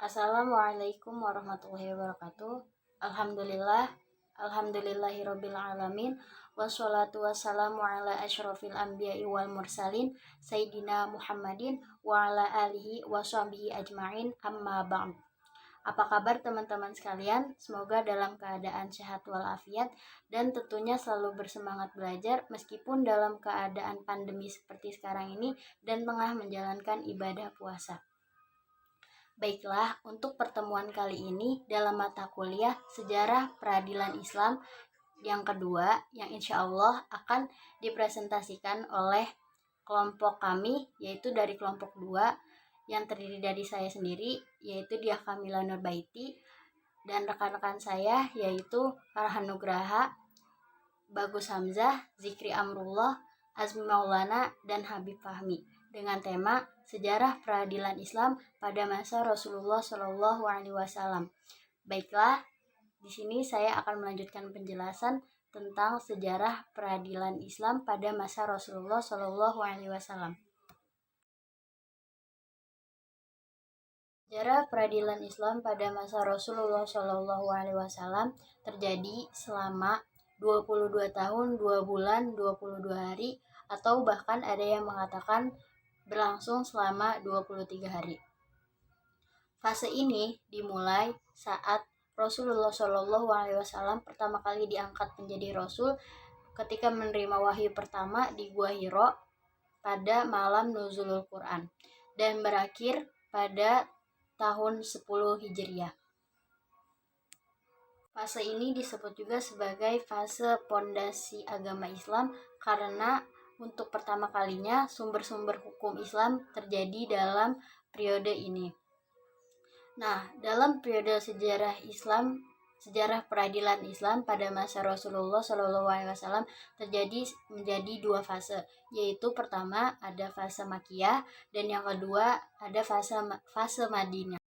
Assalamualaikum warahmatullahi wabarakatuh. Alhamdulillahirabbil alamin. Wassalatu wassalamu ala asyrofil anbiya'i wal mursalin Sayyidina Muhammadin wa ala alihi wa sahbihi ajma'in, amma ba'd. Apa kabar teman-teman sekalian? Semoga dalam keadaan sehat walafiat dan tentunya selalu bersemangat belajar meskipun dalam keadaan pandemi seperti sekarang ini dan tengah menjalankan ibadah puasa. Baiklah, untuk pertemuan kali ini dalam mata kuliah Sejarah Peradilan Islam yang kedua, yang insya Allah akan dipresentasikan oleh kelompok kami, yaitu dari kelompok 2 yang terdiri dari saya sendiri, yaitu Diah Kamila Nurbaiti, dan rekan-rekan saya yaitu Farhan Nugraha, Bagus Hamzah, Zikri Amrullah, Azmi Maulana, dan Habib Fahmi, dengan tema Sejarah Peradilan Islam pada masa Rasulullah Shallallahu Alaihi Wasallam. Baiklah, di sini saya akan melanjutkan penjelasan tentang sejarah peradilan Islam pada masa Rasulullah Shallallahu Alaihi Wasallam. Sejarah peradilan Islam pada masa Rasulullah Shallallahu Alaihi Wasallam terjadi selama 22 tahun, 2 bulan, 22 hari, atau bahkan ada yang mengatakan berlangsung selama 23 hari. Fase ini dimulai saat Rasulullah Shallallahu Alaihi Wasallam pertama kali diangkat menjadi Rasul ketika menerima wahyu pertama di Gua Hiro pada malam nuzulul Quran dan berakhir pada tahun 10 Hijriah. Fase ini disebut juga sebagai fase pondasi agama Islam karena untuk pertama kalinya sumber-sumber hukum Islam terjadi dalam periode ini. Nah, dalam periode sejarah peradilan Islam pada masa Rasulullah SAW terjadi menjadi 2 fase, yaitu pertama ada fase Makkiyah dan yang kedua ada fase Madinah.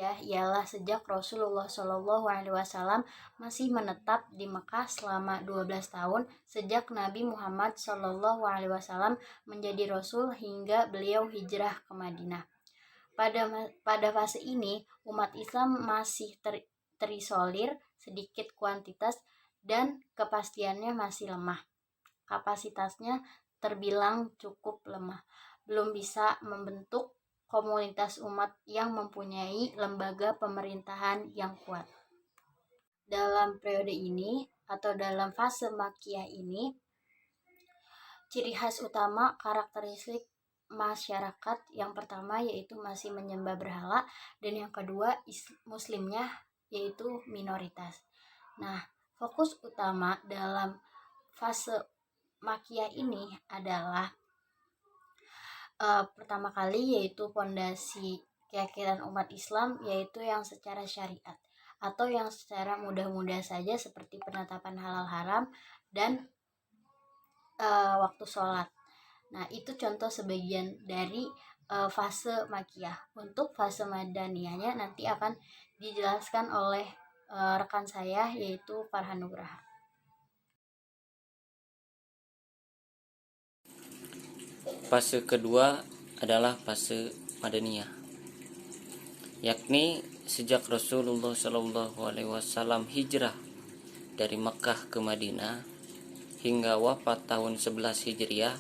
Ialah sejak Rasulullah SAW masih menetap di Mekah selama 12 tahun sejak Nabi Muhammad SAW menjadi Rasul hingga beliau hijrah ke Madinah. Pada fase ini umat Islam masih terisolir sedikit kuantitas dan kepastiannya masih lemah. Kapasitasnya terbilang cukup lemah, belum bisa membentuk komunitas umat yang mempunyai lembaga pemerintahan yang kuat. Dalam periode ini atau dalam fase Makkiyah ini, ciri khas utama karakteristik masyarakat yang pertama yaitu masih menyembah berhala dan yang kedua muslimnya yaitu minoritas. Nah, fokus utama dalam fase Makkiyah ini adalah pertama kali yaitu fondasi keyakinan umat Islam yaitu yang secara syariat atau yang secara mudah-mudah saja seperti penetapan halal haram dan waktu sholat. Nah, itu contoh sebagian dari fase Makkiyah. Untuk fase Madaniyahnya nanti akan dijelaskan oleh rekan saya yaitu Farhan Nugraha. Fase kedua adalah fase Madaniyah, yakni sejak Rasulullah SAW hijrah dari Makkah ke Madinah hingga wafat tahun 11 Hijriah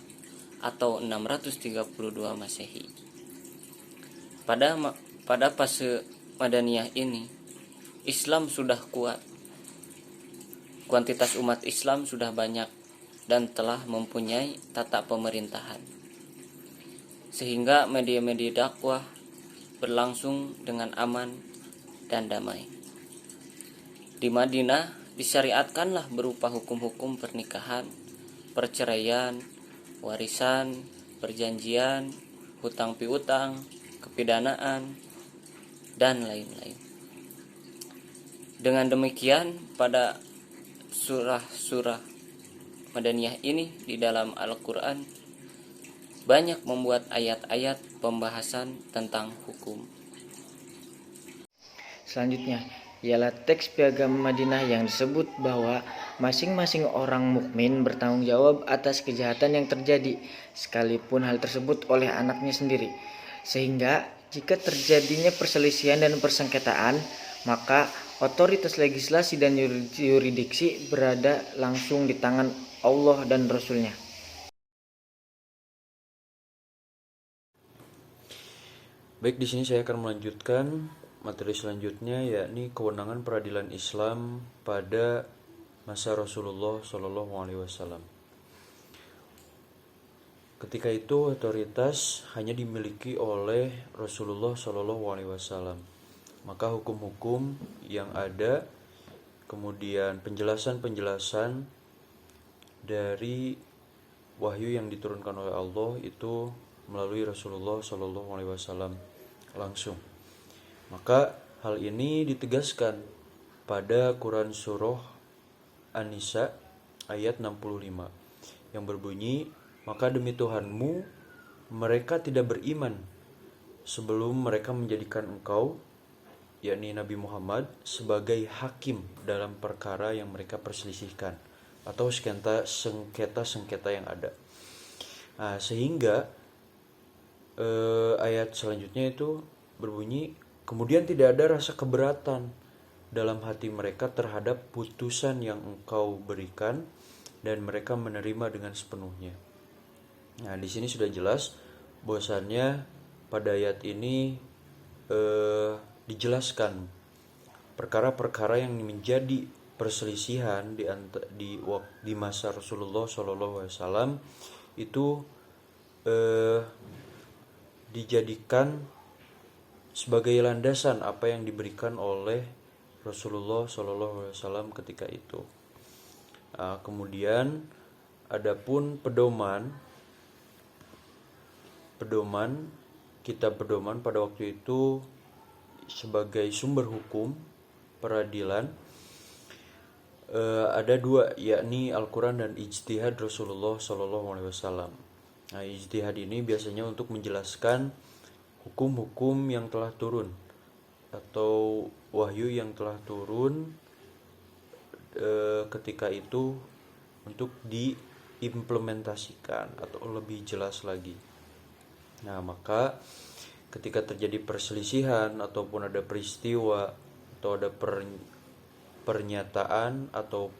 atau 632 Masehi. Pada fase Madaniyah ini, Islam sudah kuat, kuantitas umat Islam sudah banyak dan telah mempunyai tata pemerintahan, sehingga media-media dakwah berlangsung dengan aman dan damai. Di Madinah disyariatkanlah berupa hukum-hukum pernikahan, perceraian, warisan, perjanjian, hutang piutang, kepidanaan, dan lain-lain. Dengan demikian, pada surah-surah Madaniyah ini di dalam Al-Quran banyak membuat ayat-ayat pembahasan tentang hukum. Selanjutnya ialah teks Piagam Madinah yang disebut bahwa masing-masing orang mukmin bertanggung jawab atas kejahatan yang terjadi, sekalipun hal tersebut oleh anaknya sendiri. Sehingga jika terjadinya perselisihan dan persengketaan, maka otoritas legislasi dan yurisdiksi berada langsung di tangan Allah dan Rasul-Nya. Baik, di sini saya akan melanjutkan materi selanjutnya, yakni kewenangan peradilan Islam pada masa Rasulullah Shallallahu Alaihi Wasallam. Ketika itu otoritas hanya dimiliki oleh Rasulullah Shallallahu Alaihi Wasallam. Maka hukum-hukum yang ada, kemudian penjelasan-penjelasan dari wahyu yang diturunkan oleh Allah itu melalui Rasulullah Shallallahu Alaihi Wasallam langsung. Maka hal ini ditegaskan pada Quran Surah An-Nisa ayat 65 yang berbunyi, maka demi Tuhanmu mereka tidak beriman sebelum mereka menjadikan engkau, yakni Nabi Muhammad, sebagai hakim dalam perkara yang mereka perselisihkan atau sengketa-sengketa yang ada. Nah, sehingga ayat selanjutnya itu berbunyi, kemudian tidak ada rasa keberatan dalam hati mereka terhadap putusan yang engkau berikan dan mereka menerima dengan sepenuhnya. Nah, di sini sudah jelas bahwasannya pada ayat ini dijelaskan perkara-perkara yang menjadi perselisihan di masa Rasulullah SAW itu dijadikan sebagai landasan apa yang diberikan oleh Rasulullah SAW ketika itu. Nah, kemudian adapun kitab pedoman pada waktu itu sebagai sumber hukum peradilan ada dua, yakni Al-Quran dan ijtihad Rasulullah SAW. Nah, ijtihad ini biasanya untuk menjelaskan hukum-hukum yang telah turun atau wahyu yang telah turun ketika itu untuk diimplementasikan atau lebih jelas lagi. Nah, maka ketika terjadi perselisihan ataupun ada peristiwa atau ada pernyataan atau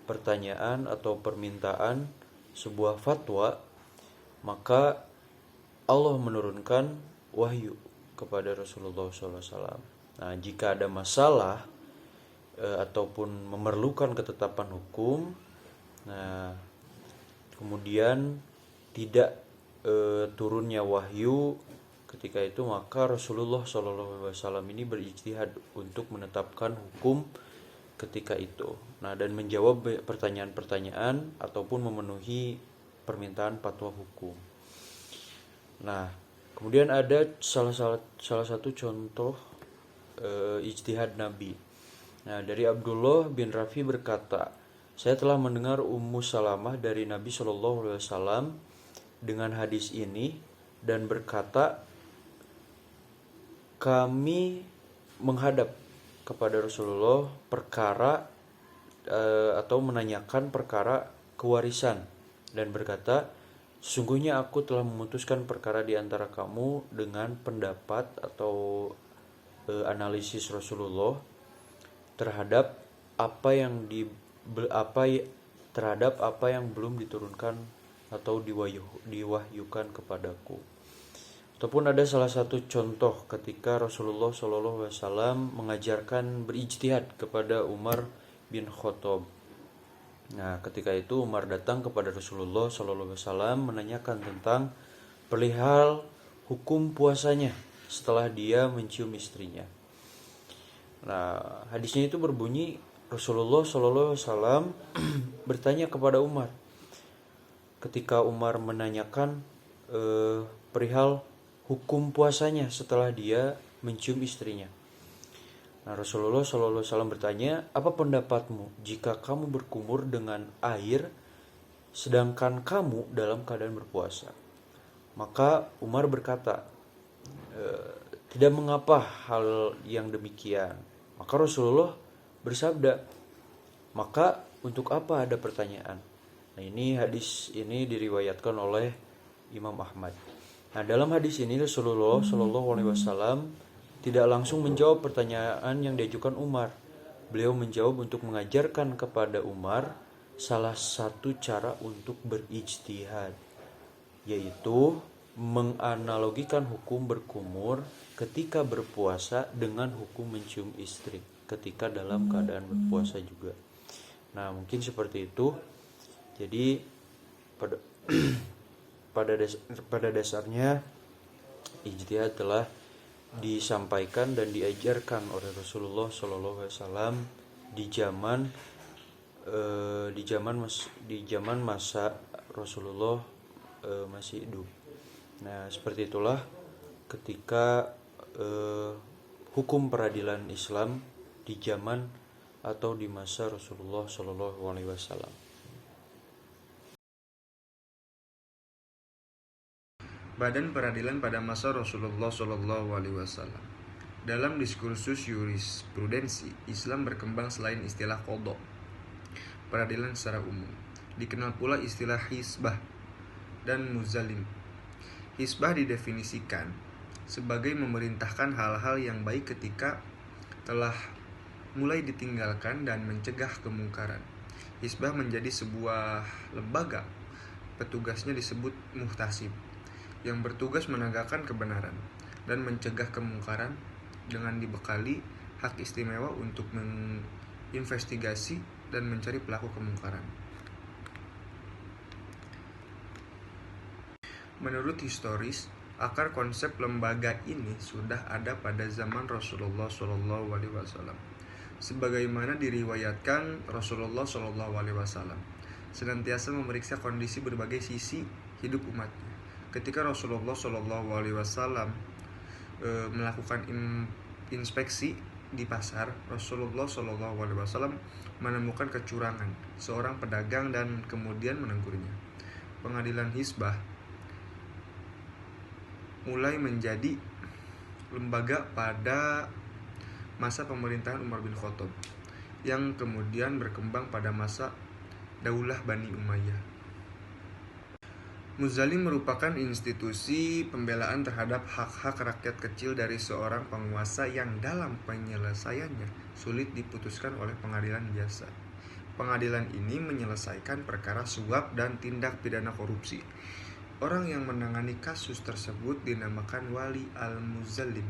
pertanyaan atau permintaan sebuah fatwa, maka Allah menurunkan wahyu kepada Rasulullah SAW. Nah, jika ada masalah ataupun memerlukan ketetapan hukum, nah kemudian tidak turunnya wahyu ketika itu, maka Rasulullah SAW ini berijtihad untuk menetapkan hukum ketika itu. Nah, dan menjawab pertanyaan-pertanyaan ataupun memenuhi permintaan fatwa hukum. Nah, kemudian ada salah satu contoh ijtihad Nabi. Nah, dari Abdullah bin Rafi berkata, saya telah mendengar Ummu Salamah dari Nabi SAW dengan hadis ini dan berkata, kami menghadap kepada Rasulullah perkara atau menanyakan perkara kewarisan dan berkata, sesungguhnya aku telah memutuskan perkara di antara kamu dengan pendapat atau analisis Rasulullah terhadap apa yang belum diturunkan atau diwahyukan kepadaku. Ataupun ada salah satu contoh ketika Rasulullah SAW mengajarkan berijtihad kepada Umar bin Khattab. Nah, ketika itu Umar datang kepada Rasulullah SAW menanyakan tentang perihal hukum puasanya setelah dia mencium istrinya. Nah, hadisnya itu berbunyi, Rasulullah SAW bertanya kepada Umar ketika Umar menanyakan perihal hukum puasanya setelah dia mencium istrinya. Nah, Rasulullah SAW bertanya, apa pendapatmu jika kamu berkumur dengan air sedangkan kamu dalam keadaan berpuasa? Maka Umar berkata, tidak mengapa hal yang demikian. Maka Rasulullah bersabda, maka untuk apa ada pertanyaan? Nah, ini hadis ini diriwayatkan oleh Imam Ahmad. Nah, dalam hadis ini Rasulullah Shallallahu Alaihi Wasallam tidak langsung menjawab pertanyaan yang diajukan Umar. Beliau menjawab untuk mengajarkan kepada Umar salah satu cara untuk berijtihad, yaitu menganalogikan hukum berkumur ketika berpuasa dengan hukum mencium istri ketika dalam keadaan berpuasa juga. Nah, mungkin seperti itu. Jadi pada pada dasarnya ijtihad telah disampaikan dan diajarkan oleh Rasulullah Shallallahu Alaihi Wasallam di zaman masa Rasulullah masih hidup. Nah, seperti itulah ketika hukum peradilan Islam di zaman atau di masa Rasulullah Shallallahu Alaihi Wasallam. Badan Peradilan pada masa Rasulullah Shallallahu Alaihi Wasallam. Dalam diskursus jurisprudensi, Islam berkembang selain istilah qadha, peradilan secara umum. Dikenal pula istilah hisbah dan muzalim. Hisbah didefinisikan sebagai memerintahkan hal-hal yang baik ketika telah mulai ditinggalkan dan mencegah kemungkaran. Hisbah menjadi sebuah lembaga, petugasnya disebut muhtasib, yang bertugas menegakkan kebenaran dan mencegah kemungkaran dengan dibekali hak istimewa untuk menginvestigasi dan mencari pelaku kemungkaran. Menurut historis, akar konsep lembaga ini sudah ada pada zaman Rasulullah Shallallahu Alaihi Wasallam. Sebagaimana diriwayatkan, Rasulullah Shallallahu Alaihi Wasallam senantiasa memeriksa kondisi berbagai sisi hidup umatnya. Ketika Rasulullah Shallallahu Alaihi Wasallam melakukan inspeksi di pasar, Rasulullah Shallallahu Alaihi Wasallam menemukan kecurangan seorang pedagang dan kemudian menegurnya. Pengadilan hisbah mulai menjadi lembaga pada masa pemerintahan Umar bin Khattab, yang kemudian berkembang pada masa Daulah Bani Umayyah. Muzalim merupakan institusi pembelaan terhadap hak-hak rakyat kecil dari seorang penguasa yang dalam penyelesaiannya sulit diputuskan oleh pengadilan biasa. Pengadilan ini menyelesaikan perkara suap dan tindak pidana korupsi. Orang yang menangani kasus tersebut dinamakan wali al-muzalim.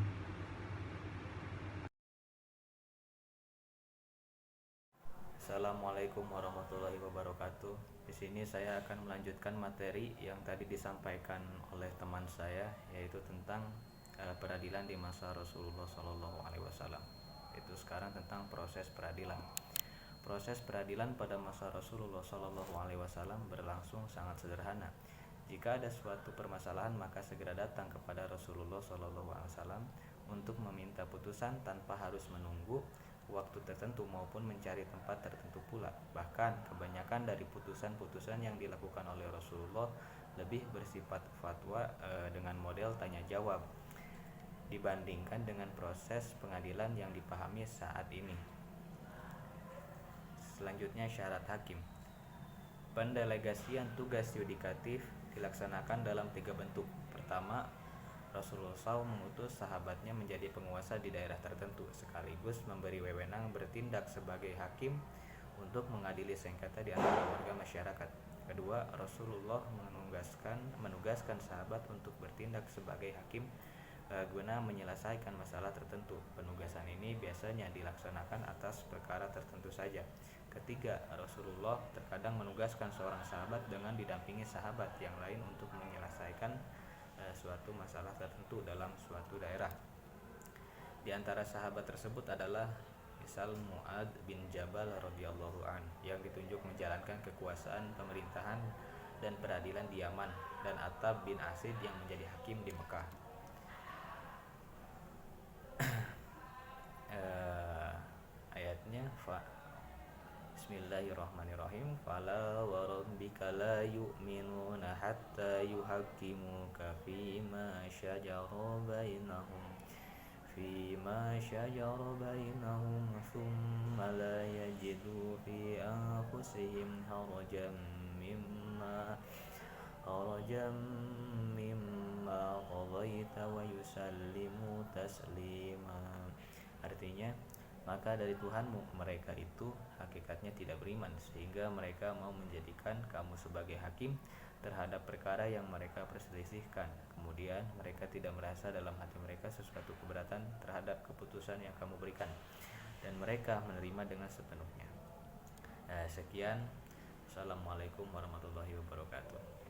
Assalamualaikum warahmatullahi wabarakatuh. Di sini saya akan melanjutkan materi yang tadi disampaikan oleh teman saya, yaitu tentang peradilan di masa Rasulullah Shallallahu Alaihi Wasallam. Itu sekarang tentang proses peradilan. Proses peradilan pada masa Rasulullah Shallallahu Alaihi Wasallam berlangsung sangat sederhana. Jika ada suatu permasalahan, maka segera datang kepada Rasulullah Shallallahu Alaihi Wasallam untuk meminta putusan tanpa harus menunggu waktu tertentu maupun mencari tempat tertentu pula. Bahkan kebanyakan dari putusan-putusan yang dilakukan oleh Rasulullah lebih bersifat fatwa dengan model tanya jawab dibandingkan dengan proses pengadilan yang dipahami saat ini. Selanjutnya, syarat hakim. Pendelegasian tugas yudikatif dilaksanakan dalam 3 bentuk. Pertama, Rasulullah SAW mengutus sahabatnya menjadi penguasa di daerah tertentu, sekaligus memberi wewenang bertindak sebagai hakim untuk mengadili sengketa di antara warga masyarakat. Kedua, Rasulullah menugaskan sahabat untuk bertindak sebagai hakim guna menyelesaikan masalah tertentu. Penugasan ini biasanya dilaksanakan atas perkara tertentu saja. Ketiga, Rasulullah terkadang menugaskan seorang sahabat dengan didampingi sahabat yang lain untuk menyelesaikan suatu masalah tertentu dalam suatu daerah. Di antara sahabat tersebut adalah misal Mu'ad bin Jabal radhiyallahu an yang ditunjuk menjalankan kekuasaan pemerintahan dan peradilan di Yaman, dan Attab bin Asid yang menjadi hakim di Mekah. Ayatnya Bismillahirrahmanirrahim. Fala wa rabbika la yu'minuna hatta yuhaqqimuka fima shajara bainahum thumma la yajidu fi anfusihim harajan mimma ma qadaita wa yusallimu taslima. Artinya, maka dari Tuhanmu mereka itu hakikatnya tidak beriman, sehingga mereka mau menjadikan kamu sebagai hakim terhadap perkara yang mereka perselisihkan. Kemudian mereka tidak merasa dalam hati mereka sesuatu keberatan terhadap keputusan yang kamu berikan, dan mereka menerima dengan sepenuhnya. Sekian. Assalamualaikum warahmatullahi wabarakatuh.